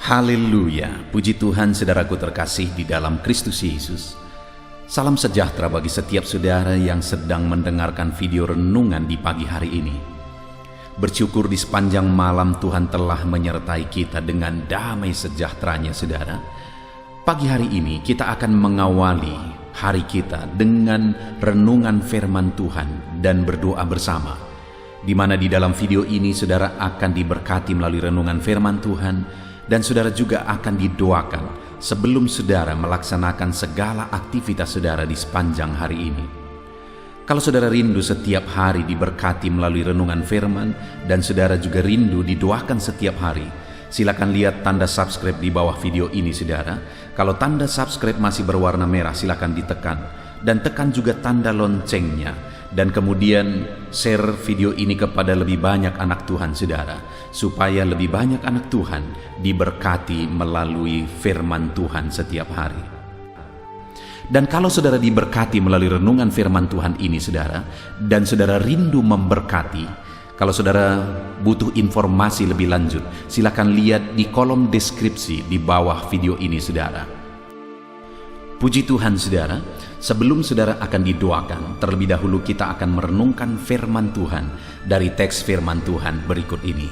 Haleluya, puji Tuhan saudaraku terkasih di dalam Kristus Yesus. Salam sejahtera bagi setiap saudara yang sedang mendengarkan video renungan di pagi hari ini. Bersyukur di sepanjang malam Tuhan telah menyertai kita dengan damai sejahteranya saudara. Pagi hari ini kita akan mengawali hari kita dengan renungan firman Tuhan dan berdoa bersama. Di mana di dalam video ini saudara akan diberkati melalui renungan firman Tuhan, dan saudara juga akan didoakan sebelum saudara melaksanakan segala aktivitas saudara di sepanjang hari ini. Kalau saudara rindu setiap hari diberkati melalui renungan firman, dan saudara juga rindu didoakan setiap hari, silakan lihat tanda subscribe di bawah video ini saudara. Kalau tanda subscribe masih berwarna merah, silakan ditekan, dan tekan juga tanda loncengnya. Dan kemudian share video ini kepada lebih banyak anak Tuhan saudara, supaya lebih banyak anak Tuhan diberkati melalui firman Tuhan setiap hari. Dan kalau saudara diberkati melalui renungan firman Tuhan ini saudara, dan saudara rindu memberkati, kalau saudara butuh informasi lebih lanjut, silakan lihat di kolom deskripsi di bawah video ini saudara. Puji Tuhan saudara, sebelum saudara akan didoakan, terlebih dahulu kita akan merenungkan firman Tuhan dari teks firman Tuhan berikut ini.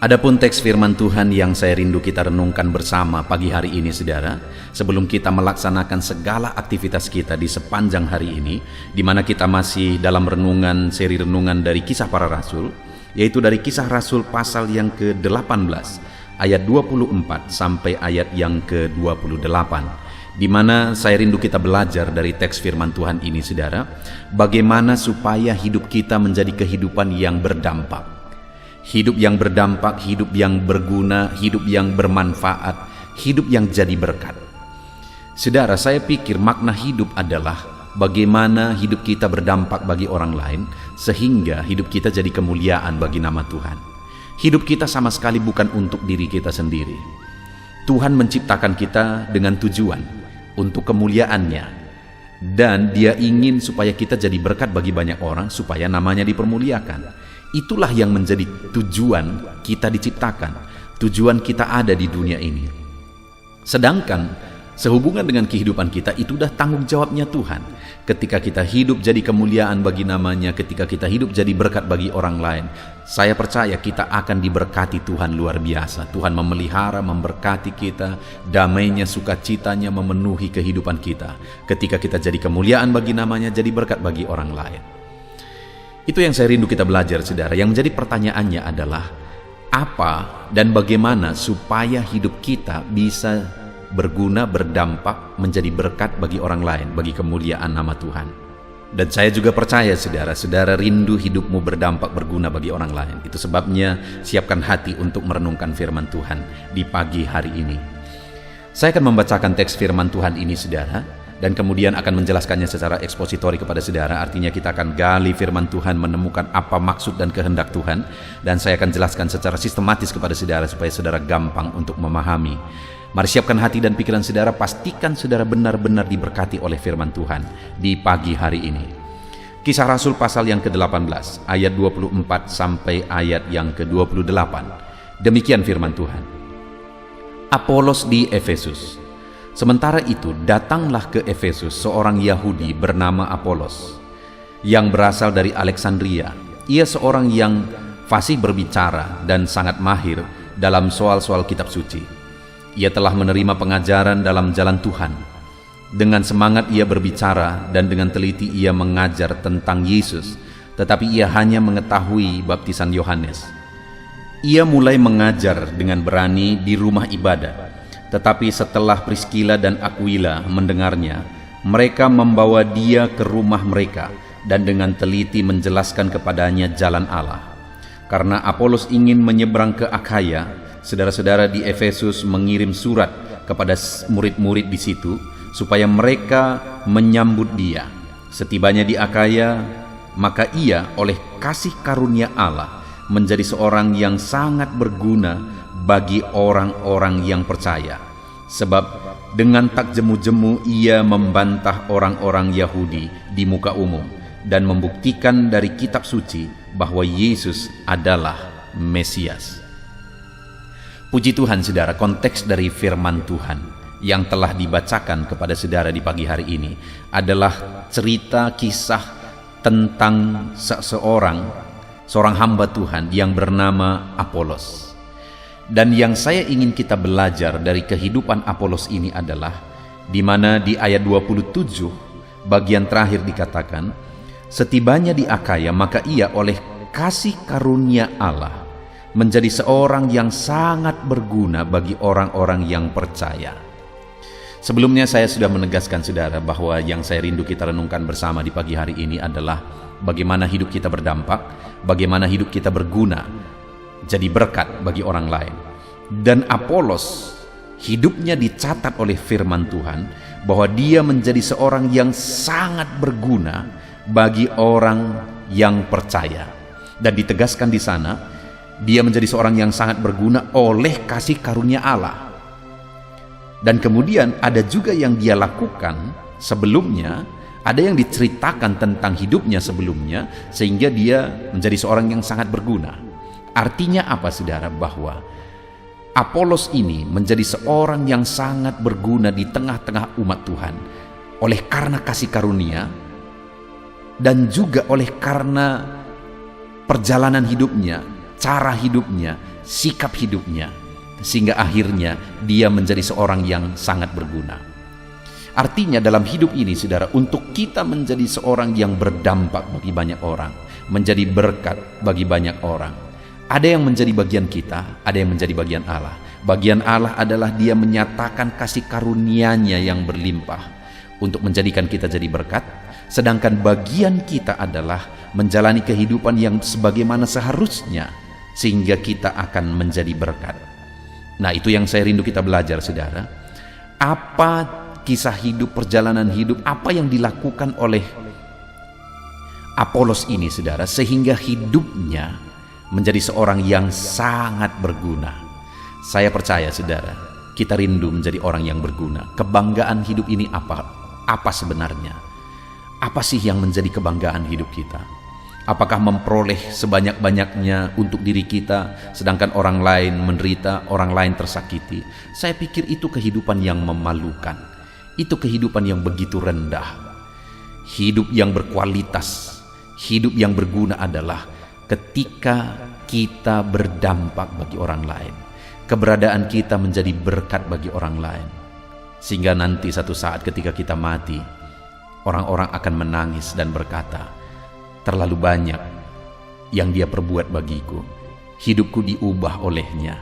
Adapun teks firman Tuhan yang saya rindu kita renungkan bersama pagi hari ini saudara, sebelum kita melaksanakan segala aktivitas kita di sepanjang hari ini, di mana kita masih dalam renungan seri renungan dari Kisah Para Rasul, yaitu dari Kisah Rasul pasal yang ke-18 ayat 24 sampai ayat yang ke-28, di mana saya rindu kita belajar dari teks firman Tuhan ini saudara, bagaimana supaya hidup kita menjadi kehidupan yang berdampak, hidup yang berdampak, hidup yang berguna, hidup yang bermanfaat, hidup yang jadi berkat. Saudara, saya pikir makna hidup adalah bagaimana hidup kita berdampak bagi orang lain, sehingga hidup kita jadi kemuliaan bagi nama Tuhan. Hidup kita sama sekali bukan untuk diri kita sendiri. Tuhan menciptakan kita dengan tujuan untuk kemuliaannya, dan Dia ingin supaya kita jadi berkat bagi banyak orang, supaya namanya dipermuliakan. Itulah yang menjadi tujuan kita diciptakan, tujuan kita ada di dunia ini. Sedangkan sehubungan dengan kehidupan kita, itu udah tanggung jawabnya Tuhan. Ketika kita hidup jadi kemuliaan bagi namanya, ketika kita hidup jadi berkat bagi orang lain, saya percaya kita akan diberkati Tuhan luar biasa. Tuhan memelihara, memberkati kita, damainya, sukacitanya memenuhi kehidupan kita. Ketika kita jadi kemuliaan bagi namanya, jadi berkat bagi orang lain. Itu yang saya rindu kita belajar saudara. Yang menjadi pertanyaannya adalah, apa dan bagaimana supaya hidup kita bisa berguna, berdampak, menjadi berkat bagi orang lain, bagi kemuliaan nama Tuhan. Dan saya juga percaya saudara rindu hidupmu berdampak, berguna bagi orang lain. Itu sebabnya siapkan hati untuk merenungkan firman Tuhan di pagi hari ini. Saya akan membacakan teks firman Tuhan ini saudara, dan kemudian akan menjelaskannya secara ekspositori kepada saudara. Artinya kita akan gali firman Tuhan, menemukan apa maksud dan kehendak Tuhan, dan saya akan jelaskan secara sistematis kepada saudara supaya saudara gampang untuk memahami. Mari siapkan hati dan pikiran saudara, pastikan saudara benar-benar diberkati oleh firman Tuhan di pagi hari ini. Kisah Rasul pasal yang ke-18 ayat 24 sampai ayat yang ke-28. Demikian firman Tuhan. Apolos di Efesus. Sementara itu datanglah ke Efesus seorang Yahudi bernama Apolos, yang berasal dari Alexandria. Ia seorang yang fasih berbicara dan sangat mahir dalam soal-soal kitab suci. Ia telah menerima pengajaran dalam jalan Tuhan. Dengan semangat ia berbicara dan dengan teliti ia mengajar tentang Yesus, tetapi ia hanya mengetahui baptisan Yohanes. Ia mulai mengajar dengan berani di rumah ibadat, tetapi setelah Priskila dan Aquila mendengarnya, mereka membawa dia ke rumah mereka dan dengan teliti menjelaskan kepadanya jalan Allah. Karena Apolos ingin menyeberang ke Akhaya, saudara-saudara di Efesus mengirim surat kepada murid-murid di situ supaya mereka menyambut dia. Setibanya di Akhaya, maka ia oleh kasih karunia Allah menjadi seorang yang sangat berguna bagi orang-orang yang percaya. Sebab dengan tak jemu-jemu ia membantah orang-orang Yahudi di muka umum dan membuktikan dari kitab suci bahwa Yesus adalah Mesias. Puji Tuhan saudara, konteks dari firman Tuhan yang telah dibacakan kepada saudara di pagi hari ini adalah cerita kisah tentang seorang hamba Tuhan yang bernama Apolos. Dan yang saya ingin kita belajar dari kehidupan Apolos ini adalah di mana di ayat 27 bagian terakhir dikatakan, setibanya di Akaya maka ia oleh kasih karunia Allah menjadi seorang yang sangat berguna bagi orang-orang yang percaya. Sebelumnya saya sudah menegaskan saudara bahwa yang saya rindu kita renungkan bersama di pagi hari ini adalah bagaimana hidup kita berdampak, bagaimana hidup kita berguna, jadi berkat bagi orang lain. Dan Apolos, hidupnya dicatat oleh firman Tuhan bahwa dia menjadi seorang yang sangat berguna bagi orang yang percaya. Dan ditegaskan di sana, dia menjadi seorang yang sangat berguna oleh kasih karunia Allah. Dan kemudian ada juga yang dia lakukan sebelumnya, ada yang diceritakan tentang hidupnya sebelumnya, sehingga dia menjadi seorang yang sangat berguna. Artinya apa saudara? Bahwa Apolos ini menjadi seorang yang sangat berguna di tengah-tengah umat Tuhan oleh karena kasih karunia dan juga oleh karena perjalanan hidupnya, cara hidupnya, sikap hidupnya, sehingga akhirnya dia menjadi seorang yang sangat berguna. Artinya dalam hidup ini saudara, untuk kita menjadi seorang yang berdampak bagi banyak orang, menjadi berkat bagi banyak orang, ada yang menjadi bagian kita, ada yang menjadi bagian Allah. Bagian Allah adalah dia menyatakan kasih karunia-Nya yang berlimpah untuk menjadikan kita jadi berkat. Sedangkan bagian kita adalah menjalani kehidupan yang sebagaimana seharusnya, sehingga kita akan menjadi berkat. Nah, itu yang saya rindu kita belajar saudara. Apa kisah hidup, perjalanan hidup, apa yang dilakukan oleh Apolos ini saudara, sehingga hidupnya menjadi seorang yang sangat berguna. Saya percaya saudara, kita rindu menjadi orang yang berguna. Kebanggaan hidup ini apa sebenarnya? Apa sih yang menjadi kebanggaan hidup kita? Apakah memperoleh sebanyak-banyaknya untuk diri kita, sedangkan orang lain menderita, orang lain tersakiti? Saya pikir itu kehidupan yang memalukan. Itu kehidupan yang begitu rendah. Hidup yang berkualitas, hidup yang berguna adalah ketika kita berdampak bagi orang lain. Keberadaan kita menjadi berkat bagi orang lain. Sehingga nanti satu saat ketika kita mati, orang-orang akan menangis dan berkata, terlalu banyak yang dia perbuat bagiku, hidupku diubah olehnya.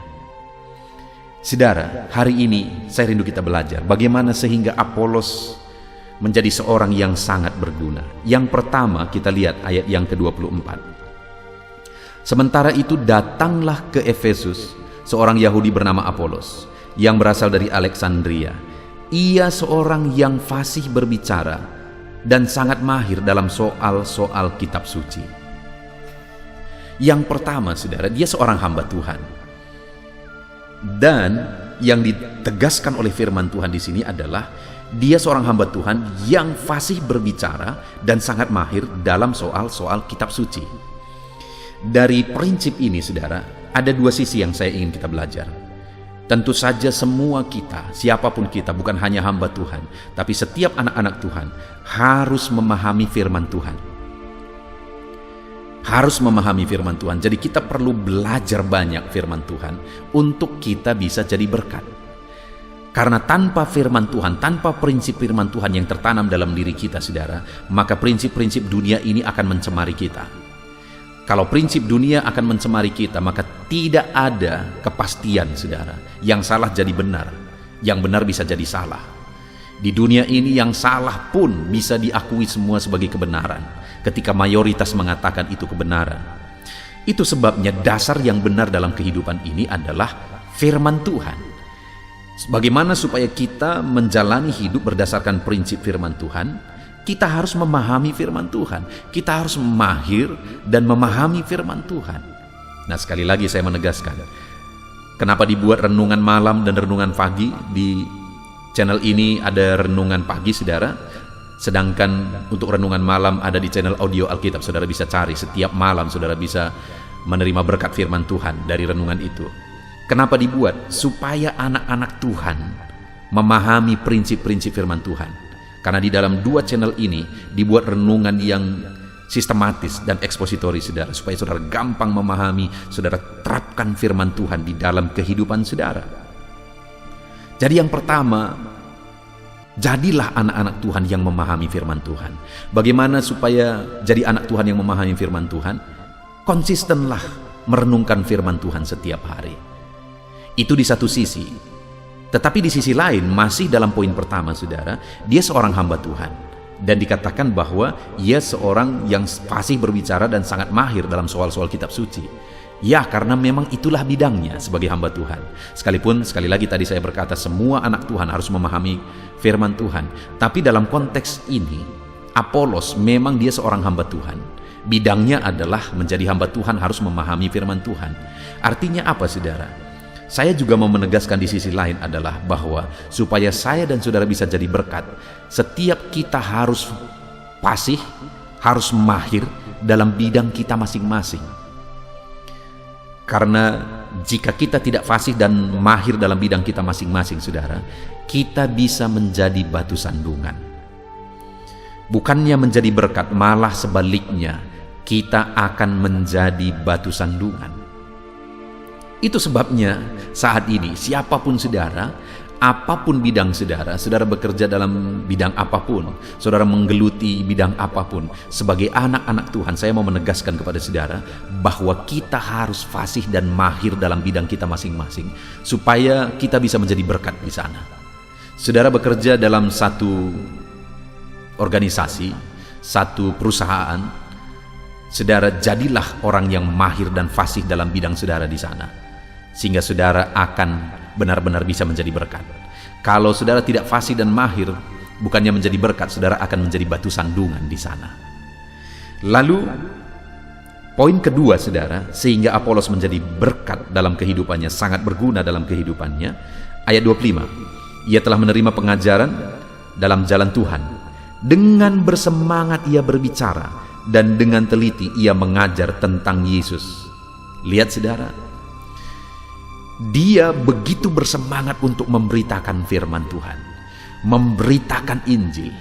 Saudara, hari ini saya rindu kita belajar bagaimana sehingga Apolos menjadi seorang yang sangat berguna. Yang pertama kita lihat ayat yang ke-24. Sementara itu datanglah ke Efesus seorang Yahudi bernama Apolos yang berasal dari Alexandria. Ia seorang yang fasih berbicara dan sangat mahir dalam soal-soal kitab suci. Yang pertama saudara, dia seorang hamba Tuhan. Dan yang ditegaskan oleh firman Tuhan di sini adalah dia seorang hamba Tuhan yang fasih berbicara dan sangat mahir dalam soal-soal kitab suci. Dari prinsip ini saudara, ada dua sisi yang saya ingin kita belajar. Tentu saja semua kita, siapapun kita, bukan hanya hamba Tuhan, tapi setiap anak-anak Tuhan harus memahami firman Tuhan. Harus memahami firman Tuhan. Jadi kita perlu belajar banyak firman Tuhan untuk kita bisa jadi berkat. Karena tanpa firman Tuhan, tanpa prinsip firman Tuhan yang tertanam dalam diri kita saudara, maka prinsip-prinsip dunia ini akan mencemari kita. Kalau prinsip dunia akan mencemari kita, maka tidak ada kepastian saudara. Yang salah jadi benar, yang benar bisa jadi salah. Di dunia ini yang salah pun bisa diakui semua sebagai kebenaran ketika mayoritas mengatakan itu kebenaran. Itu sebabnya dasar yang benar dalam kehidupan ini adalah firman Tuhan. Bagaimana supaya kita menjalani hidup berdasarkan prinsip firman Tuhan? Kita harus memahami firman Tuhan. Kita harus mahir dan memahami firman Tuhan. Nah, sekali lagi saya menegaskan, kenapa dibuat renungan malam dan renungan pagi? Di channel ini ada renungan pagi saudara, sedangkan untuk renungan malam ada di channel audio Alkitab. Saudara bisa cari setiap malam, saudara bisa menerima berkat firman Tuhan dari renungan itu. Kenapa dibuat? Supaya anak-anak Tuhan memahami prinsip-prinsip firman Tuhan. Karena di dalam 2 channel ini dibuat renungan yang sistematis dan ekspositori saudara, supaya saudara gampang memahami, saudara terapkan firman Tuhan di dalam kehidupan saudara. Jadi yang pertama, jadilah anak-anak Tuhan yang memahami firman Tuhan. Bagaimana supaya jadi anak Tuhan yang memahami firman Tuhan? Konsistenlah merenungkan firman Tuhan setiap hari. Itu di satu sisi. Tetapi di sisi lain, masih dalam poin pertama saudara, dia seorang hamba Tuhan. Dan dikatakan bahwa ia seorang yang fasih berbicara dan sangat mahir dalam soal-soal kitab suci. Ya, karena memang itulah bidangnya sebagai hamba Tuhan. Sekalipun sekali lagi tadi saya berkata semua anak Tuhan harus memahami firman Tuhan. Tapi dalam konteks ini, Apolos memang dia seorang hamba Tuhan. Bidangnya adalah menjadi hamba Tuhan harus memahami firman Tuhan. Artinya apa saudara? Saya juga mau menegaskan di sisi lain adalah bahwa supaya saya dan saudara bisa jadi berkat, setiap kita harus fasih, harus mahir dalam bidang kita masing-masing. Karena jika kita tidak fasih dan mahir dalam bidang kita masing-masing saudara, kita bisa menjadi batu sandungan. Bukannya menjadi berkat, malah sebaliknya kita akan menjadi batu sandungan. Itu sebabnya saat ini siapapun saudara, apapun bidang saudara, saudara bekerja dalam bidang apapun, saudara menggeluti bidang apapun, sebagai anak-anak Tuhan, saya mau menegaskan kepada saudara bahwa kita harus fasih dan mahir dalam bidang kita masing-masing, supaya kita bisa menjadi berkat di sana. Saudara bekerja dalam satu organisasi, satu perusahaan, saudara jadilah orang yang mahir dan fasih dalam bidang saudara di sana, sehingga saudara akan benar-benar bisa menjadi berkat. Kalau saudara tidak fasih dan mahir, bukannya menjadi berkat, saudara akan menjadi batu sandungan di sana. Lalu poin kedua saudara, sehingga Apolos menjadi berkat dalam kehidupannya, sangat berguna dalam kehidupannya. Ayat 25, ia telah menerima pengajaran dalam jalan Tuhan. Dengan bersemangat ia berbicara, dan dengan teliti ia mengajar tentang Yesus. Lihat saudara, dia begitu bersemangat untuk memberitakan firman Tuhan, memberitakan Injil,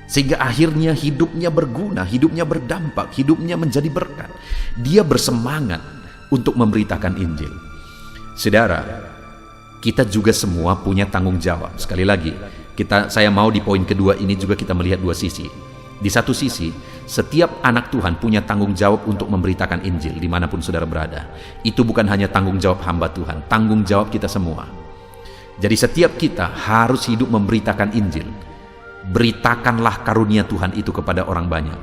sehingga akhirnya hidupnya berguna, hidupnya berdampak, hidupnya menjadi berkat. Dia bersemangat untuk memberitakan Injil. Saudara, kita juga semua punya tanggung jawab. Sekali lagi, saya mau di poin kedua ini juga kita melihat dua sisi. Di satu sisi, setiap anak Tuhan punya tanggung jawab untuk memberitakan Injil dimanapun saudara berada. Itu bukan hanya tanggung jawab hamba Tuhan, tanggung jawab kita semua. Jadi setiap kita harus hidup memberitakan Injil. Beritakanlah karunia Tuhan itu kepada orang banyak.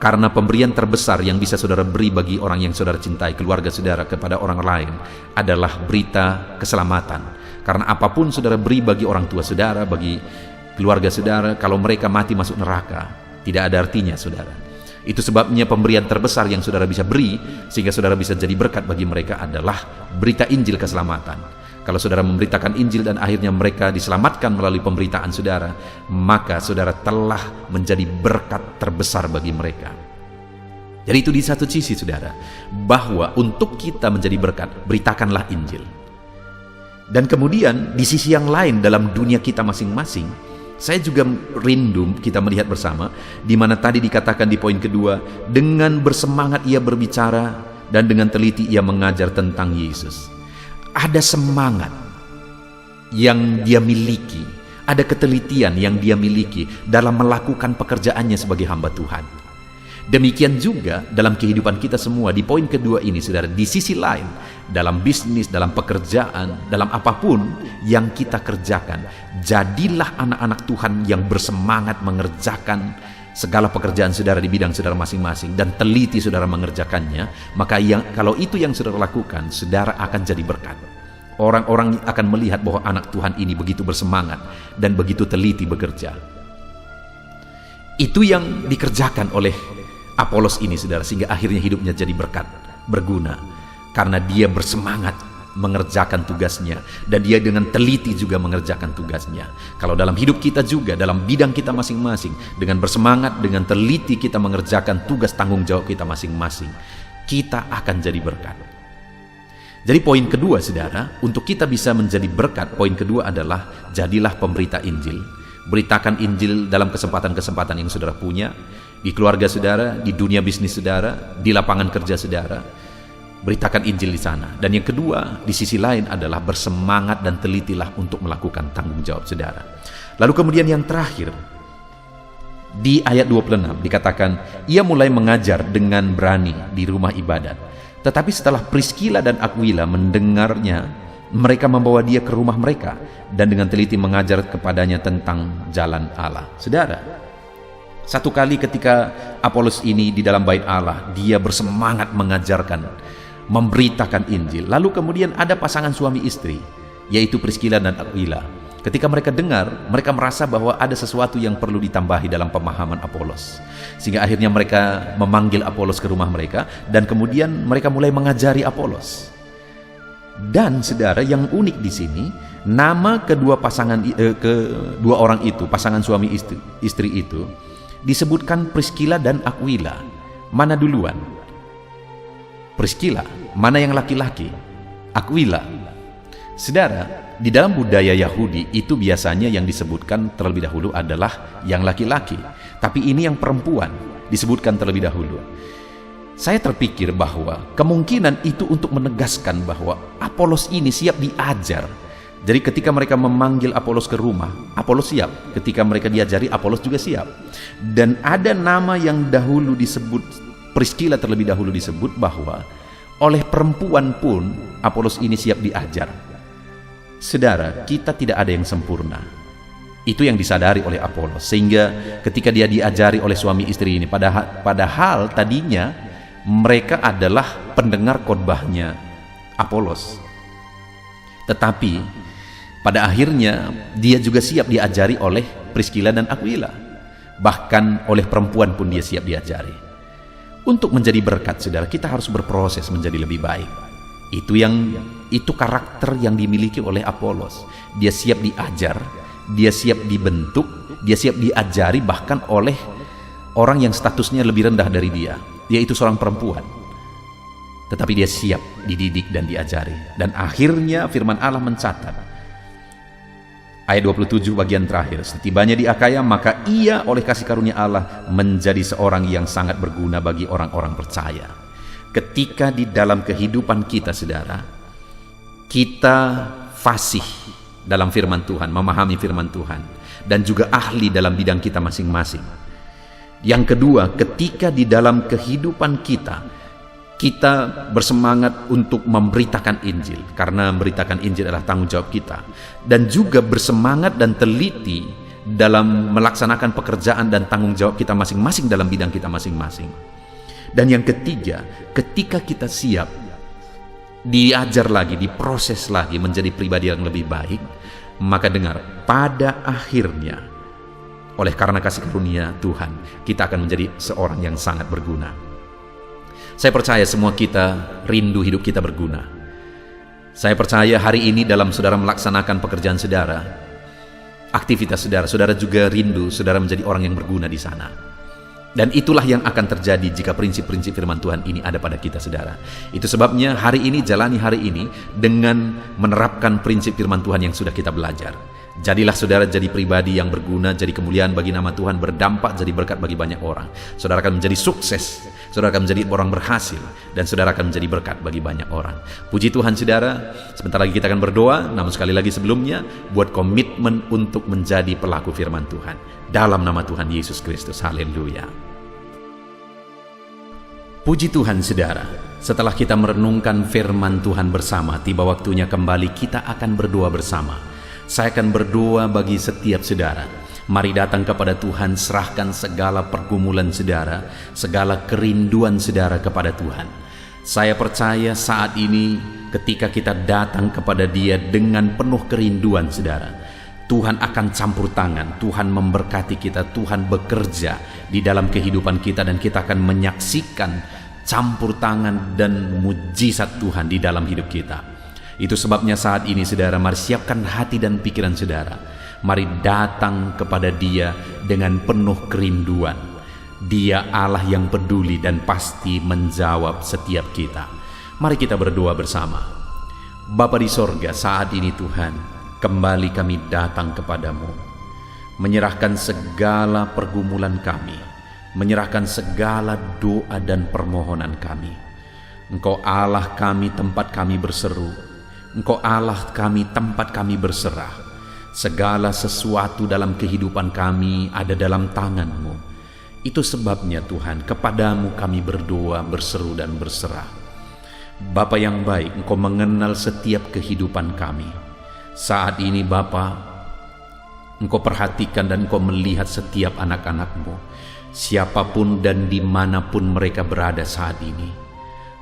Karena pemberian terbesar yang bisa saudara beri bagi orang yang saudara cintai, keluarga saudara, kepada orang lain adalah berita keselamatan. Karena apapun saudara beri bagi orang tua saudara, bagi keluarga saudara, kalau mereka mati masuk neraka, tidak ada artinya saudara. Itu sebabnya pemberian terbesar yang saudara bisa beri sehingga saudara bisa jadi berkat bagi mereka adalah berita Injil keselamatan. Kalau saudara memberitakan Injil dan akhirnya mereka diselamatkan melalui pemberitaan saudara, maka saudara telah menjadi berkat terbesar bagi mereka. Jadi itu di satu sisi saudara, bahwa untuk kita menjadi berkat, beritakanlah Injil. Dan kemudian di sisi yang lain dalam dunia kita masing-masing, saya juga rindu kita melihat bersama, di mana tadi dikatakan di poin kedua, dengan bersemangat ia berbicara dan dengan teliti ia mengajar tentang Yesus. Ada semangat yang dia miliki, ada ketelitian yang dia miliki dalam melakukan pekerjaannya sebagai hamba Tuhan. Demikian juga dalam kehidupan kita semua. Di poin kedua ini saudara, di sisi lain, dalam bisnis, dalam pekerjaan, dalam apapun yang kita kerjakan, jadilah anak-anak Tuhan yang bersemangat mengerjakan segala pekerjaan saudara di bidang saudara masing-masing dan teliti saudara mengerjakannya. Maka kalau itu yang saudara lakukan, saudara akan jadi berkat. Orang-orang akan melihat bahwa anak Tuhan ini begitu bersemangat dan begitu teliti bekerja. Itu yang dikerjakan oleh Apolos ini saudara, sehingga akhirnya hidupnya jadi berkat, berguna, karena dia bersemangat mengerjakan tugasnya dan dia dengan teliti juga mengerjakan tugasnya. Kalau dalam hidup kita juga, dalam bidang kita masing-masing, dengan bersemangat, dengan teliti kita mengerjakan tugas tanggung jawab kita masing-masing, kita akan jadi berkat. Jadi poin kedua saudara, untuk kita bisa menjadi berkat, poin kedua adalah jadilah pemberita Injil. Beritakan Injil dalam kesempatan-kesempatan yang saudara punya, di keluarga saudara, di dunia bisnis saudara, di lapangan kerja saudara. Beritakan Injil di sana. Dan yang kedua, di sisi lain adalah bersemangat dan telitilah untuk melakukan tanggung jawab saudara. Lalu kemudian yang terakhir, di ayat 26 dikatakan, ia mulai mengajar dengan berani di rumah ibadat. Tetapi setelah Priskila dan Aquila mendengarnya, mereka membawa dia ke rumah mereka dan dengan teliti mengajar kepadanya tentang jalan Allah. Saudara, satu kali ketika Apolos ini di dalam bait Allah, dia bersemangat mengajarkan, memberitakan Injil. Lalu kemudian ada pasangan suami istri, yaitu Priskila dan Aquila. Ketika mereka dengar, mereka merasa bahwa ada sesuatu yang perlu ditambahi dalam pemahaman Apolos. Sehingga akhirnya mereka memanggil Apolos ke rumah mereka, dan kemudian mereka mulai mengajari Apolos. Dan saudara, yang unik di sini, nama kedua orang itu, pasangan suami istri itu, disebutkan Priskila dan Aquila. Mana duluan? Priskila. Mana yang laki-laki? Aquila. Saudara, di dalam budaya Yahudi itu biasanya yang disebutkan terlebih dahulu adalah yang laki-laki. Tapi ini yang perempuan disebutkan terlebih dahulu. Saya terpikir bahwa kemungkinan itu untuk menegaskan bahwa Apolos ini siap diajar. Jadi ketika mereka memanggil Apolos ke rumah, Apolos siap. Ketika mereka diajari, Apolos juga siap. Dan ada nama yang dahulu disebut, Priskila terlebih dahulu disebut bahwa oleh perempuan pun Apolos ini siap diajar. Saudara, kita tidak ada yang sempurna. Itu yang disadari oleh Apolos. Sehingga ketika dia diajari oleh suami istri ini, padahal tadinya mereka adalah pendengar khotbahnya Apolos. Tetapi pada akhirnya dia juga siap diajari oleh Priskila dan Aquila. Bahkan oleh perempuan pun dia siap diajari. Untuk menjadi berkat, saudara, kita harus berproses menjadi lebih baik. Itu karakter yang dimiliki oleh Apolos. Dia siap diajar, dia siap dibentuk, dia siap diajari bahkan oleh orang yang statusnya lebih rendah dari dia, yaitu seorang perempuan. Tetapi dia siap dididik dan diajari. Dan akhirnya firman Allah mencatat, ayat 27 bagian terakhir, setibanya di Akaya, maka ia oleh kasih karunia Allah menjadi seorang yang sangat berguna bagi orang-orang percaya. Ketika di dalam kehidupan kita, saudara, kita fasih dalam firman Tuhan, memahami firman Tuhan, dan juga ahli dalam bidang kita masing-masing. Yang kedua, ketika di dalam kehidupan kita bersemangat untuk memberitakan Injil, karena memberitakan Injil adalah tanggung jawab kita, dan juga bersemangat dan teliti dalam melaksanakan pekerjaan dan tanggung jawab kita masing-masing dalam bidang kita masing-masing. Dan yang ketiga, ketika kita siap diajar lagi, diproses lagi menjadi pribadi yang lebih baik, maka dengar, pada akhirnya oleh karena kasih karunia Tuhan, kita akan menjadi seorang yang sangat berguna. Saya percaya semua kita rindu hidup kita berguna. Saya percaya hari ini dalam saudara melaksanakan pekerjaan saudara, aktivitas saudara, saudara juga rindu saudara menjadi orang yang berguna di sana. Dan itulah yang akan terjadi jika prinsip-prinsip firman Tuhan ini ada pada kita, saudara. Itu sebabnya hari ini, jalani hari ini dengan menerapkan prinsip firman Tuhan yang sudah kita belajar. Jadilah saudara jadi pribadi yang berguna, jadi kemuliaan bagi nama Tuhan, berdampak, jadi berkat bagi banyak orang. Saudara akan menjadi sukses, saudara akan menjadi orang berhasil, dan saudara akan menjadi berkat bagi banyak orang. Puji Tuhan, saudara. Sebentar lagi kita akan berdoa, namun sekali lagi sebelumnya, buat komitmen untuk menjadi pelaku firman Tuhan. Dalam nama Tuhan Yesus Kristus, haleluya. Puji Tuhan, saudara. Setelah kita merenungkan firman Tuhan bersama, tiba waktunya kembali kita akan berdoa bersama. Saya akan berdoa bagi setiap saudara. Mari datang kepada Tuhan, serahkan segala pergumulan saudara, segala kerinduan saudara kepada Tuhan. Saya percaya saat ini ketika kita datang kepada Dia dengan penuh kerinduan saudara, Tuhan akan campur tangan, Tuhan memberkati kita, Tuhan bekerja di dalam kehidupan kita, dan kita akan menyaksikan campur tangan dan mujizat Tuhan di dalam hidup kita. Itu sebabnya saat ini saudara, mari siapkan hati dan pikiran saudara. Mari datang kepada Dia dengan penuh kerinduan. Dia Allah yang peduli dan pasti menjawab setiap kita. Mari kita berdoa bersama. Bapa di sorga, saat ini Tuhan, kembali kami datang kepadamu, menyerahkan segala pergumulan kami, menyerahkan segala doa dan permohonan kami. Engkau Allah kami, tempat kami berseru. Engkau Allah kami, tempat kami berserah. Segala sesuatu dalam kehidupan kami ada dalam tangan-Mu. Itu sebabnya Tuhan, kepadamu kami berdoa, berseru dan berserah. Bapa yang baik, Engkau mengenal setiap kehidupan kami. Saat ini Bapa, Engkau perhatikan dan Engkau melihat setiap anak-anak-Mu, siapapun dan dimanapun mereka berada saat ini.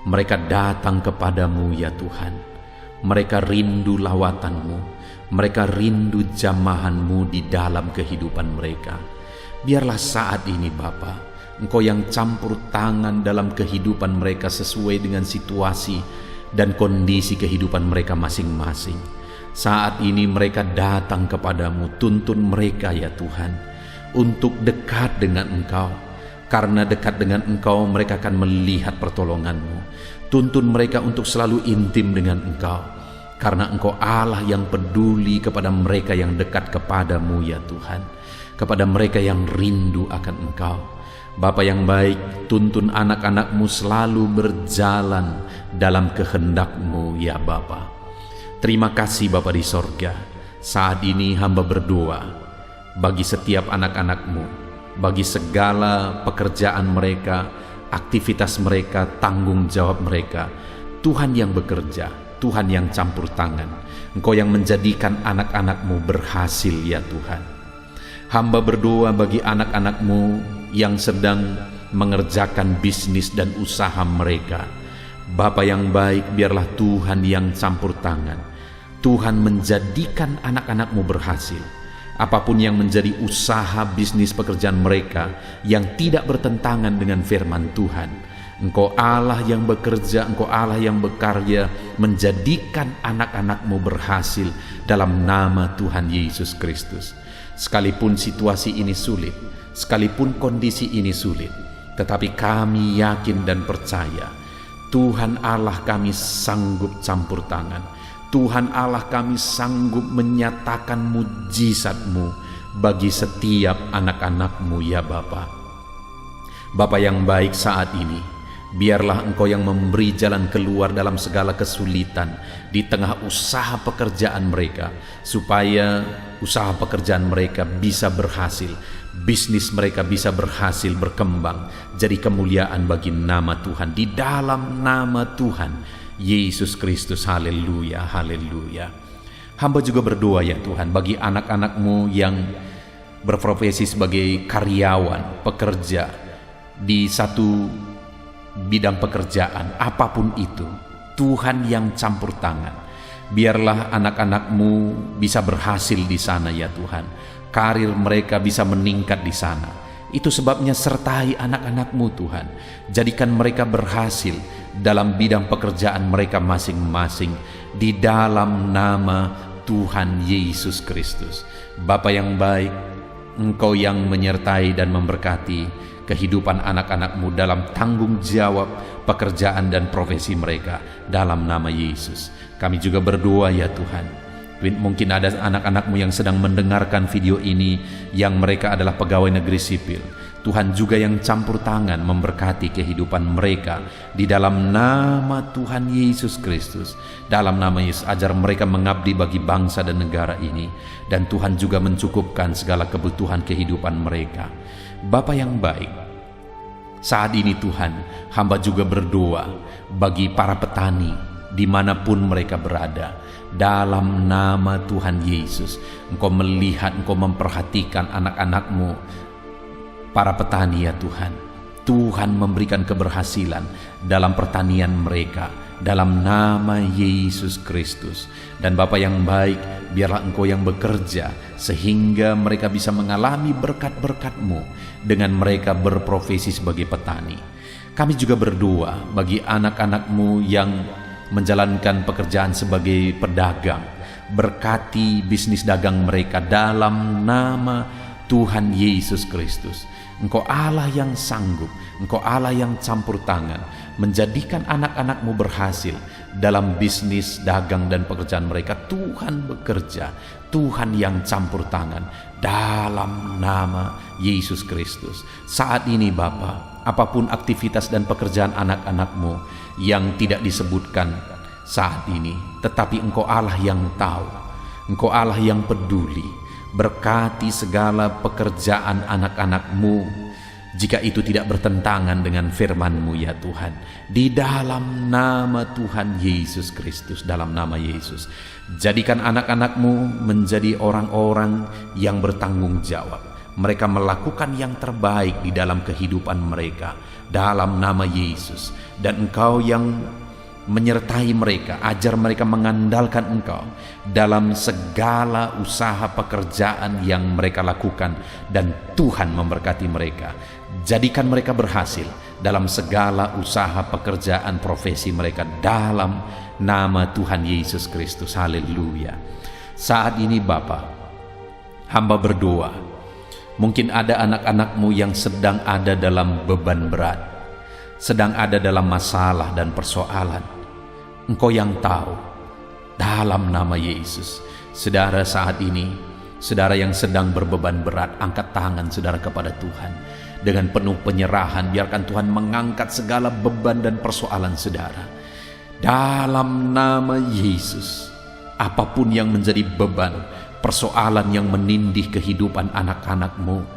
Mereka datang kepadamu ya Tuhan. Mereka rindu lawatan-Mu, mereka rindu jamahan-Mu di dalam kehidupan mereka. Biarlah saat ini Bapa, Engkau yang campur tangan dalam kehidupan mereka sesuai dengan situasi dan kondisi kehidupan mereka masing-masing. Saat ini mereka datang kepadamu, tuntun mereka ya Tuhan, untuk dekat dengan Engkau. Karena dekat dengan Engkau, mereka akan melihat pertolongan-Mu. Tuntun mereka untuk selalu intim dengan Engkau. Karena Engkau Allah yang peduli kepada mereka yang dekat kepadamu ya Tuhan. Kepada mereka yang rindu akan Engkau. Bapa yang baik, tuntun anak-anak-Mu selalu berjalan dalam kehendak-Mu ya Bapa. Terima kasih Bapa di sorga. Saat ini hamba berdoa bagi setiap anak-anak-Mu, bagi segala pekerjaan mereka, aktivitas mereka, tanggung jawab mereka. Tuhan yang bekerja, Tuhan yang campur tangan. Engkau yang menjadikan anak-anak-Mu berhasil ya Tuhan. Hamba berdoa bagi anak-anak-Mu yang sedang mengerjakan bisnis dan usaha mereka. Bapa yang baik, biarlah Tuhan yang campur tangan. Tuhan menjadikan anak-anak-Mu berhasil. Apapun yang menjadi usaha bisnis pekerjaan mereka yang tidak bertentangan dengan firman Tuhan. Engkau Allah yang bekerja, Engkau Allah yang berkarya, menjadikan anak-anak-Mu berhasil dalam nama Tuhan Yesus Kristus. Sekalipun situasi ini sulit, sekalipun kondisi ini sulit, tetapi kami yakin dan percaya Tuhan Allah kami sanggup campur tangan. Tuhan Allah kami sanggup menyatakan mujizat-Mu bagi setiap anak-anak-Mu ya Bapa. Bapa yang baik, saat ini biarlah Engkau yang memberi jalan keluar dalam segala kesulitan di tengah usaha pekerjaan mereka, supaya usaha pekerjaan mereka bisa berhasil, bisnis mereka bisa berhasil berkembang, jadi kemuliaan bagi nama Tuhan, di dalam nama Tuhan Yesus Kristus. Haleluya, haleluya. Hamba juga berdoa ya Tuhan bagi anak-anak-Mu yang berprofesi sebagai karyawan, pekerja di satu bidang pekerjaan, apapun itu, Tuhan yang campur tangan. Biarlah anak-anak-Mu bisa berhasil di sana ya Tuhan. Karir mereka bisa meningkat di sana. Itu sebabnya sertai anak-anak-Mu Tuhan. Jadikan mereka berhasil dalam bidang pekerjaan mereka masing-masing, di dalam nama Tuhan Yesus Kristus. Bapa yang baik, Engkau yang menyertai dan memberkati kehidupan anak-anak-Mu dalam tanggung jawab pekerjaan dan profesi mereka, dalam nama Yesus. Kami juga berdoa ya Tuhan, mungkin ada anak-anak-Mu yang sedang mendengarkan video ini yang mereka adalah pegawai negeri sipil. Tuhan juga yang campur tangan memberkati kehidupan mereka di dalam nama Tuhan Yesus Kristus. Dalam nama Yesus, ajar mereka mengabdi bagi bangsa dan negara ini, dan Tuhan juga mencukupkan segala kebutuhan kehidupan mereka. Bapa yang baik, saat ini Tuhan, hamba juga berdoa bagi para petani dimanapun mereka berada. Dalam nama Tuhan Yesus, Engkau melihat, Engkau memperhatikan anak-anak-Mu, para petani ya Tuhan. Tuhan memberikan keberhasilan dalam pertanian mereka, dalam nama Yesus Kristus. Dan Bapa yang baik, biarlah Engkau yang bekerja sehingga mereka bisa mengalami berkat-berkat-Mu dengan mereka berprofesi sebagai petani. Kami juga berdoa bagi anak-anak-Mu yang menjalankan pekerjaan sebagai pedagang. Berkati bisnis dagang mereka dalam nama Tuhan Yesus Kristus, Engkau Allah yang sanggup, Engkau Allah yang campur tangan, menjadikan anak-anak-Mu berhasil dalam bisnis, dagang, dan pekerjaan mereka. Tuhan bekerja, Tuhan yang campur tangan, dalam nama Yesus Kristus. Saat ini Bapa, apapun aktivitas dan pekerjaan anak-anak-Mu yang tidak disebutkan saat ini, tetapi Engkau Allah yang tahu, Engkau Allah yang peduli. Berkati segala pekerjaan anak-anak-Mu, jika itu tidak bertentangan dengan firman-Mu ya Tuhan. Di dalam nama Tuhan Yesus Kristus, dalam nama Yesus, jadikan anak-anak-Mu menjadi orang-orang yang bertanggung jawab. Mereka melakukan yang terbaik di dalam kehidupan mereka, dalam nama Yesus. Dan Engkau yang menyertai mereka, ajar mereka mengandalkan Engkau dalam segala usaha pekerjaan yang mereka lakukan, dan Tuhan memberkati mereka. Jadikan mereka berhasil dalam segala usaha pekerjaan profesi mereka, dalam nama Tuhan Yesus Kristus. Haleluya. Saat ini Bapa, hamba berdoa, mungkin ada anak-anak-Mu yang sedang ada dalam beban berat, sedang ada dalam masalah dan persoalan. Engkau yang tahu, dalam nama Yesus. Saudara, saat ini, saudara yang sedang berbeban berat, angkat tangan saudara kepada Tuhan. Dengan penuh penyerahan, biarkan Tuhan mengangkat segala beban dan persoalan saudara. Dalam nama Yesus, apapun yang menjadi beban, persoalan yang menindih kehidupan anak-anak-Mu,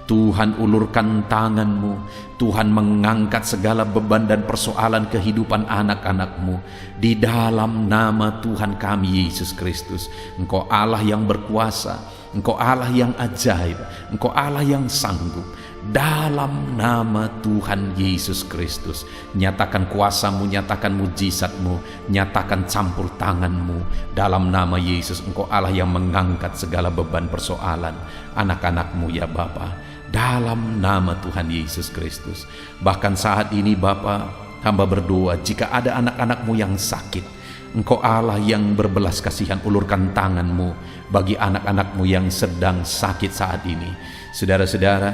Tuhan ulurkan tangan-Mu. Tuhan mengangkat segala beban dan persoalan kehidupan anak-anak-Mu. Di dalam nama Tuhan kami Yesus Kristus. Engkau Allah yang berkuasa, Engkau Allah yang ajaib, Engkau Allah yang sanggup. Dalam nama Tuhan Yesus Kristus, nyatakan kuasa-Mu, nyatakan mujizat-Mu, nyatakan campur tangan-Mu. Dalam nama Yesus, Engkau Allah yang mengangkat segala beban persoalan anak-anak-Mu ya Bapa. Dalam nama Tuhan Yesus Kristus. Bahkan saat ini Bapa, hamba berdoa, jika ada anak-anak-Mu yang sakit, Engkau Allah yang berbelas kasihan, ulurkan tangan-Mu bagi anak-anak-Mu yang sedang sakit saat ini. Saudara-saudara,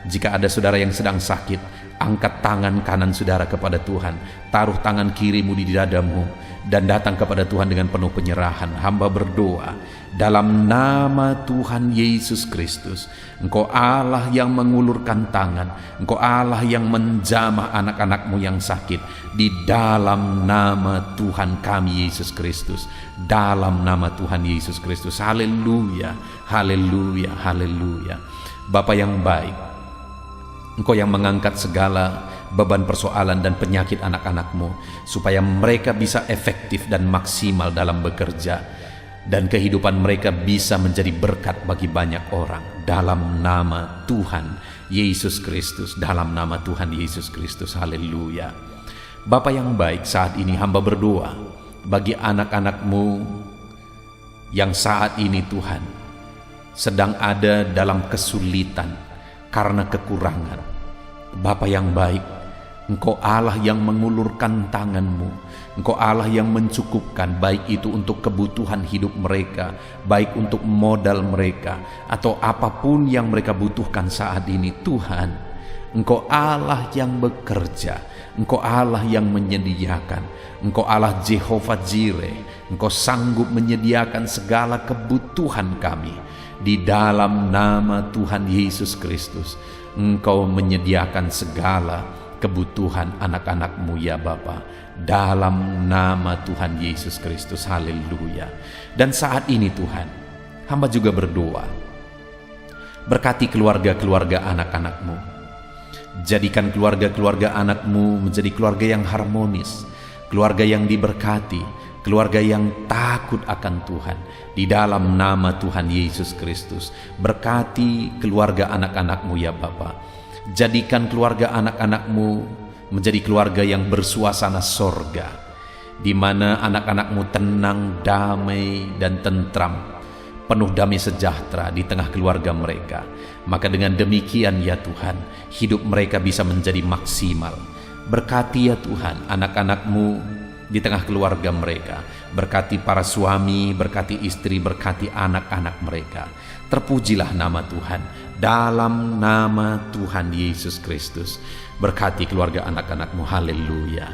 jika ada saudara yang sedang sakit, angkat tangan kanan saudara kepada Tuhan, taruh tangan kirimu di dadamu, dan datang kepada Tuhan dengan penuh penyerahan. Hamba berdoa, dalam nama Tuhan Yesus Kristus, Engkau Allah yang mengulurkan tangan, Engkau Allah yang menjamah anak-anak-Mu yang sakit. Di dalam nama Tuhan kami Yesus Kristus, dalam nama Tuhan Yesus Kristus. Haleluya, haleluya, haleluya. Bapa yang baik, Engkau yang mengangkat segala beban persoalan dan penyakit anak-anak-Mu, supaya mereka bisa efektif dan maksimal dalam bekerja, dan kehidupan mereka bisa menjadi berkat bagi banyak orang. Dalam nama Tuhan Yesus Kristus, dalam nama Tuhan Yesus Kristus. Haleluya. Bapa yang baik, saat ini hamba berdoa bagi anak-anak-Mu yang saat ini Tuhan sedang ada dalam kesulitan karena kekurangan. Bapa yang baik, Engkau Allah yang mengulurkan tangan-Mu, Engkau Allah yang mencukupkan, baik itu untuk kebutuhan hidup mereka, baik untuk modal mereka, atau apapun yang mereka butuhkan saat ini. Tuhan, Engkau Allah yang bekerja, Engkau Allah yang menyediakan, Engkau Allah Jehovah Jireh, Engkau sanggup menyediakan segala kebutuhan kami. Di dalam nama Tuhan Yesus Kristus, Engkau menyediakan segala kebutuhan anak-anak-Mu ya Bapa, dalam nama Tuhan Yesus Kristus. Haleluya. Dan saat ini Tuhan, hamba juga berdoa, berkati keluarga-keluarga anak-anak-Mu. Jadikan keluarga-keluarga anak-Mu menjadi keluarga yang harmonis, keluarga yang diberkati, keluarga yang takut akan Tuhan. Di dalam nama Tuhan Yesus Kristus, berkati keluarga anak-anak-Mu ya Bapa. Jadikan keluarga anak-anak-Mu menjadi keluarga yang bersuasana sorga, di mana anak-anak-Mu tenang, damai, dan tentram, penuh damai sejahtera di tengah keluarga mereka. Maka dengan demikian ya Tuhan, hidup mereka bisa menjadi maksimal. Berkati ya Tuhan anak-anak-Mu di tengah keluarga mereka. Berkati para suami, berkati istri, berkati anak-anak mereka. Terpujilah nama Tuhan. Dalam nama Tuhan Yesus Kristus. Berkati keluarga anak-anak-Mu. Haleluya.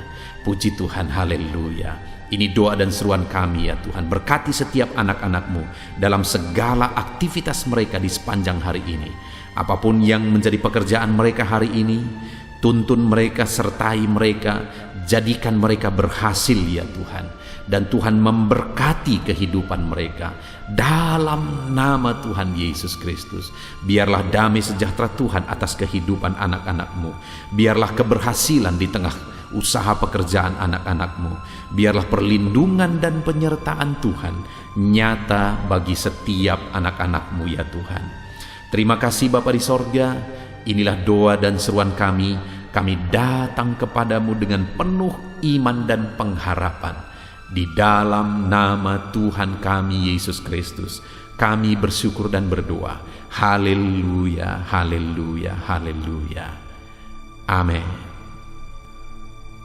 Puji Tuhan, haleluya. Ini doa dan seruan kami ya Tuhan. Berkati setiap anak-anak-Mu dalam segala aktivitas mereka di sepanjang hari ini. Apapun yang menjadi pekerjaan mereka hari ini, tuntun mereka, sertai mereka, jadikan mereka berhasil ya Tuhan. Dan Tuhan memberkati kehidupan mereka dalam nama Tuhan Yesus Kristus. Biarlah damai sejahtera Tuhan atas kehidupan anak-anak-Mu. Biarlah keberhasilan di tengah usaha pekerjaan anak-anak-Mu. Biarlah perlindungan dan penyertaan Tuhan nyata bagi setiap anak-anak-Mu ya Tuhan. Terima kasih Bapa di sorga. Inilah doa dan seruan kami. Kami datang kepadamu dengan penuh iman dan pengharapan. Di dalam nama Tuhan kami Yesus Kristus, kami bersyukur dan berdoa. Haleluya, haleluya, haleluya. Amin.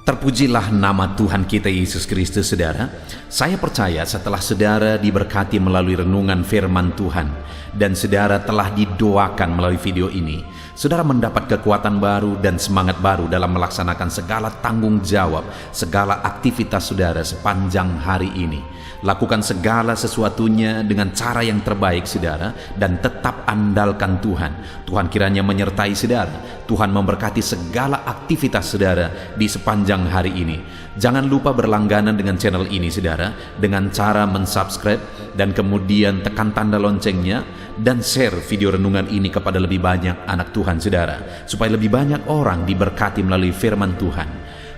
Terpujilah nama Tuhan kita Yesus Kristus, saudara. Saya percaya setelah saudara diberkati melalui renungan firman Tuhan dan saudara telah didoakan melalui video ini, saudara mendapat kekuatan baru dan semangat baru dalam melaksanakan segala tanggung jawab, segala aktivitas saudara sepanjang hari ini. Lakukan segala sesuatunya dengan cara yang terbaik saudara, dan tetap andalkan Tuhan. Tuhan kiranya menyertai saudara. Tuhan memberkati segala aktivitas saudara di sepanjang hari ini. Jangan lupa berlangganan dengan channel ini saudara, dengan cara mensubscribe dan kemudian tekan tanda loncengnya, dan share video renungan ini kepada lebih banyak anak Tuhan saudara, supaya lebih banyak orang diberkati melalui firman Tuhan.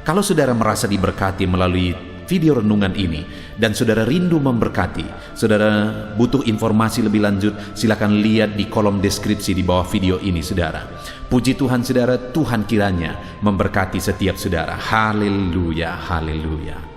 Kalau saudara merasa diberkati melalui video renungan ini dan saudara rindu memberkati, saudara butuh informasi lebih lanjut, silakan lihat di kolom deskripsi di bawah video ini saudara. Puji Tuhan saudara, Tuhan kiranya memberkati setiap saudara. Haleluya, haleluya.